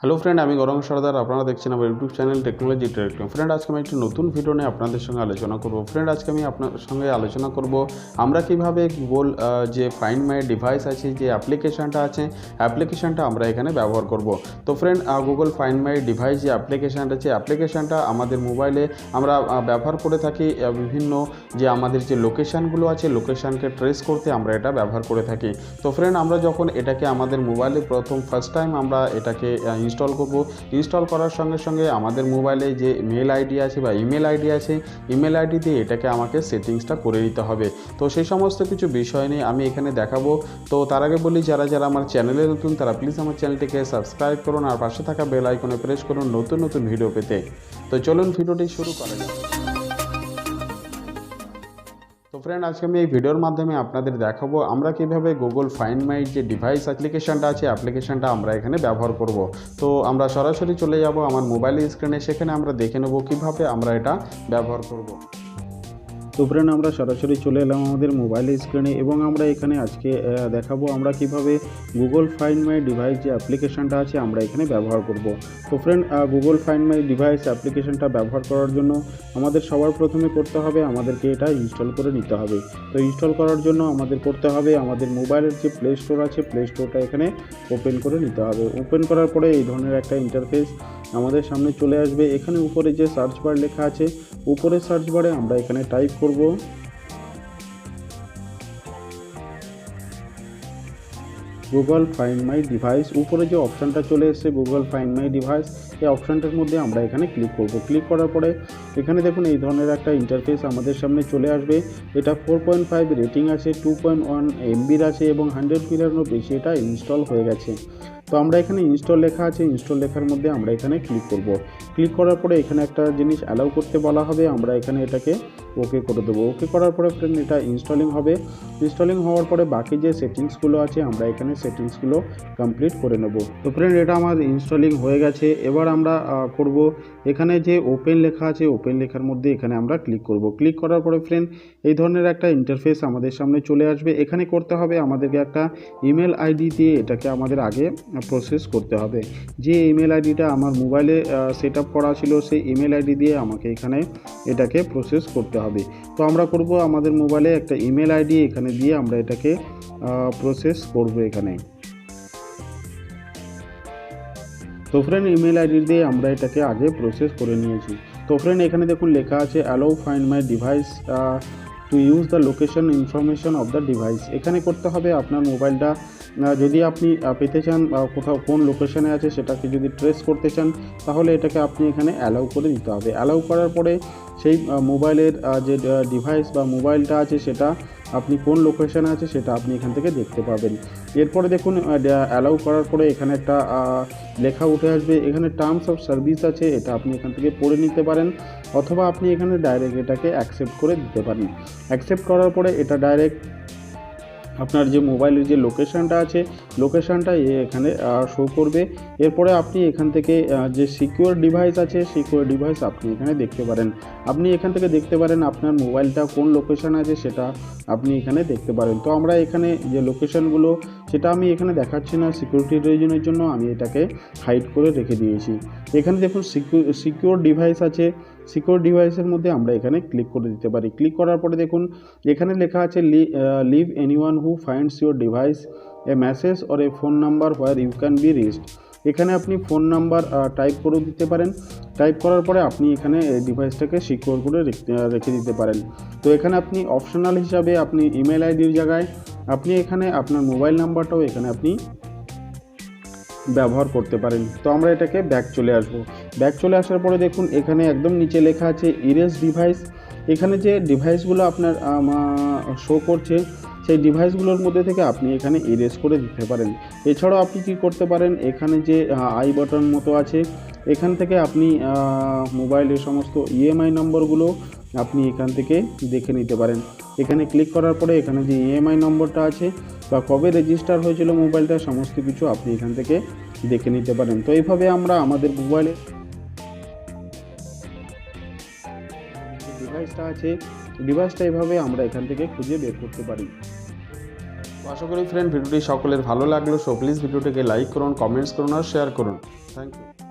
Hello friend, আমি গৌরং সর্দার। আপনারা দেখছেন আমার YouTube channel technology trading. Friend, আজকে আমি একটি নতুন ভিডিও নিয়ে আপনাদের সঙ্গে আলোচনা করব। ফ্রেন্ড, আজকে আমি আপনার সঙ্গে আলোচনা করব আমরা কিভাবে গুগল যে ফাইন্ড মাই ডিভাইস আছে, যে অ্যাপ্লিকেশানটা আমরা এখানে ব্যবহার করব। তো friend, Google find my device যে অ্যাপ্লিকেশানটা আমাদের মোবাইলে আমরা ব্যবহার করে থাকি বিভিন্ন যে আমাদের যে লোকেশানগুলো আছে, লোকেশানকে ট্রেস করতে আমরা এটা ব্যবহার করে থাকি। তো ফ্রেন্ড, আমরা যখন এটাকে আমাদের মোবাইলে ফার্স্ট টাইম আমরা এটাকে ইনস্টল করার সঙ্গে সঙ্গে আমাদের মোবাইলে যে মেল আইডি আছে বা ইমেল আইডি দিয়ে এটাকে আমাকে সেটিংসটা করে নিতে হবে। তো সেই সমস্ত কিছু বিষয় নিয়ে আমি এখানে দেখাবো। তো তার আগে বলি, যারা আমার চ্যানেলে নতুন তারা প্লিজ আমার চ্যানেলটিকে সাবস্ক্রাইব করুন আর পাশে থাকা বেল আইকনে প্রেস করুন নতুন নতুন ভিডিও পেতে। তো চলুন ভিডিওটি শুরু করা যাক। তো ফ্রেন্ড, আজকে আমি এই ভিডিওর মাধ্যমে আপনাদের দেখাবো আমরা কিভাবে গুগল ফাইন্ড মাই যে ডিভাইস অ্যাপ্লিকেশনটা আমরা এখানে ব্যবহার করব। তো আমরা সরাসরি চলে যাব আমার মোবাইল স্ক্রিনে, সেখানে আমরা দেখে নেব কিভাবে আমরা এটা ব্যবহার করব। তো ফ্রেন্ড, আমরা সরাসরি চলে এলাম আমাদের মোবাইল স্ক্রিনে এবং আমরা এখানে আজকে দেখাবো আমরা কিভাবে গুগল ফাইন্ড মাই ডিভাইস যে অ্যাপ্লিকেশনটা আছে আমরা এখানে ব্যবহার করব। তো friend, Google find my device অ্যাপ্লিকেশনটা ব্যবহার করার জন্য আমাদের সবার প্রথমে করতে হবে, আমাদেরকে এটা ইনস্টল করে নিতে হবে। তো ইনস্টল করার জন্য আমাদের করতে হবে, আমাদের মোবাইলের যে প্লে স্টোর আছে প্লে স্টোরটা এখানে ওপেন করে নিতে হবে। ওপেন করার পরে এই ধরনের একটা ইন্টারফেস আমাদের সামনে চলে আসবে। এখানে উপরে যে সার্চ বার লেখা আছে, উপরে সার্চ বারে আমরা এখানে টাইপ করব গুগল ফাইন্ড মাই ডিভাইস। উপরে যে অপশানটা চলে এসেছে গুগল ফাইন্ড মাই ডিভাইস, এই অপশানটার মধ্যে আমরা এখানে ক্লিক করব। ক্লিক করার পরে এখানে দেখুন এই ধরনের একটা ইন্টারফেস আমাদের সামনে চলে আসবে। এটা 4.5 রেটিং আছে, 2.1 MBর আছে এবং 100 মিলিয়নেরও বেশি এটা ইনস্টল হয়ে গেছে। তো আমরা এখানে ইনস্টল লেখা আছে, ইনস্টল লেখার মধ্যে আমরা এখানে ক্লিক করব। ক্লিক করার পরে এখানে একটা জিনিস অ্যালাউ করতে বলা হবে, আমরা এখানে এটাকে ওকে করে দেবো। ওকে করার পরে ফ্রেন্ড এটা ইনস্টলিং হবে। ইনস্টলিং হওয়ার পরে বাকি যে সেটিংসগুলো আছে আমরা এখানে সেটিংসগুলো কমপ্লিট করে নেব। তো ফ্রেন্ড, এটা আমার ইনস্টলিং হয়ে গেছে। এবার আমরা করব এখানে যে ওপেন লেখা আছে, ওপেন লেখার মধ্যে এখানে আমরা ক্লিক করব। ক্লিক করার পরে ফ্রেন্ড এই ধরনের একটা ইন্টারফেস আমাদের সামনে চলে আসবে। এখানে করতে হবে আমাদেরকে একটা ইমেল আইডি দিয়ে এটাকে আমাদের আগে প্রসেস করতে হবে। যে ইমেল আইডিটা আমার মোবাইলে সেট আপ করা ছিল সেই ইমেল আইডি দিয়ে আমাকে এখানে এটাকে প্রসেস করতে হবে। তো আমরা করব আমাদের মোবাইলে একটা ইমেল আইডি এখানে দিয়ে আমরা এটাকে প্রসেস করব এখানে। তো ফ্রেন্ড, ইমেল আইডি দিয়ে আমরা এটাকে আগে প্রসেস করে নিয়েছি। তো ফ্রেন্ড, এখানে দেখুন লেখা আছে allow find my device to use the location information of the device. এখানে করতে হবে আপনার মোবাইলটা যদি আপনি পেতে চান কোথাও কোন লোকেশনে আছে সেটাকে যদি ট্রেস করতে চান তাহলে এটাকে আপনি এখানে অ্যালাউ করে দিতে হবে। অ্যালাউ করার পরে সেই মোবাইলের যে ডিভাইস বা মোবাইলটা আছে সেটা আপনি কোন লোকেশনে আছে সেটা আপনি এখান থেকে দেখতে পাবেন। এরপরে দেখুন অ্যালাউ করার পরে এখানে একটা লেখা উঠে আসবে, এখানে টার্মস অফ সার্ভিস আছে, এটা আপনি এখান থেকে পড়ে নিতে পারেন অথবা আপনি এখানে ডাইরেক্ট এটাকে অ্যাকসেপ্ট করে দিতে পারেন। অ্যাকসেপ্ট করার পরে এটা ডাইরেক্ট আপনার যে মোবাইলের যে লোকেশানটা আছে লোকেশানটা এখানে শো করবে। এরপরে আপনি এখান থেকে যে সিকিউর ডিভাইস আছে সিকিউর ডিভাইস আপনি এখানে দেখতে পারেন। আপনি এখান থেকে দেখতে পারেন আপনার মোবাইলটা কোন লোকেশানে আছে সেটা আপনি এখানে দেখতে পারেন। তো আমরা এখানে যে লোকেশানগুলো সেটা আমি এখানে দেখাচ্ছি না, সিকিউরিটি রিজনের জন্য আমি এটাকে হাইড করে রেখে দিয়েছি। এখানে দেখুন সিকিউর ডিভাইস আছে, সিকিউর ডিভাইসের মধ্যে আমরা এখানে ক্লিক করে দিতে পারি। ক্লিক করার পরে দেখুন এখানে লেখা আছে leave anyone who finds your device a message or a phone number where you can be reached. এখানে আপনি ফোন নাম্বার টাইপ করে দিতে পারেন। টাইপ করার পরে আপনি এখানে এই ডিভাইসটাকে সিকিউর করে রেখে দিতে পারেন। তো এখানে আপনি অপশনাল হিসাবে আপনি ইমেল আইডির জায়গায় আপনি এখানে আপনার মোবাইল নাম্বারটাও এখানে আপনি ব্যবহার করতে পারেন। তো আমরা এটাকে ব্যাক চলে আসব। ব্যাক চলে আসার পরে দেখুন এখানে একদম নিচে লেখা আছে ইরেজ ডিভাইস। এখানে যে ডিভাইসগুলো আপনার শো করছে সেই ডিভাইসগুলোর মধ্যে থেকে আপনি এখানে ইরেজ করে দিতে পারেন। এছাড়াও আপনি কি করতে পারেন, এখানে যে আই বাটন মতো আছে এখান থেকে আপনি মোবাইলের সমস্ত ইএমআই নম্বরগুলো আপনি এখান থেকে দেখে নিতে পারেন। এখানে ক্লিক করার পরে এখানে যে ইএমআই নম্বরটা আছে বা কবে রেজিস্টার হয়েছিল মোবাইলটা সমস্ত কিছু আপনি এখান থেকে দেখে নিতে পারেন। তো এইভাবে আমরা আমাদের মোবাইলে ডিভাইসটা আছে ডিভাইসটা এভাবে আমরা এখান থেকে খুঁজে বের করতে পারি। তো আশা করি ফ্রেন্ড ভিডিওটি সকলের ভালো লাগলো। সো প্লিজ ভিডিওটিকে লাইক করুন, কমেন্টস করুন আর শেয়ার করুন। Thank you.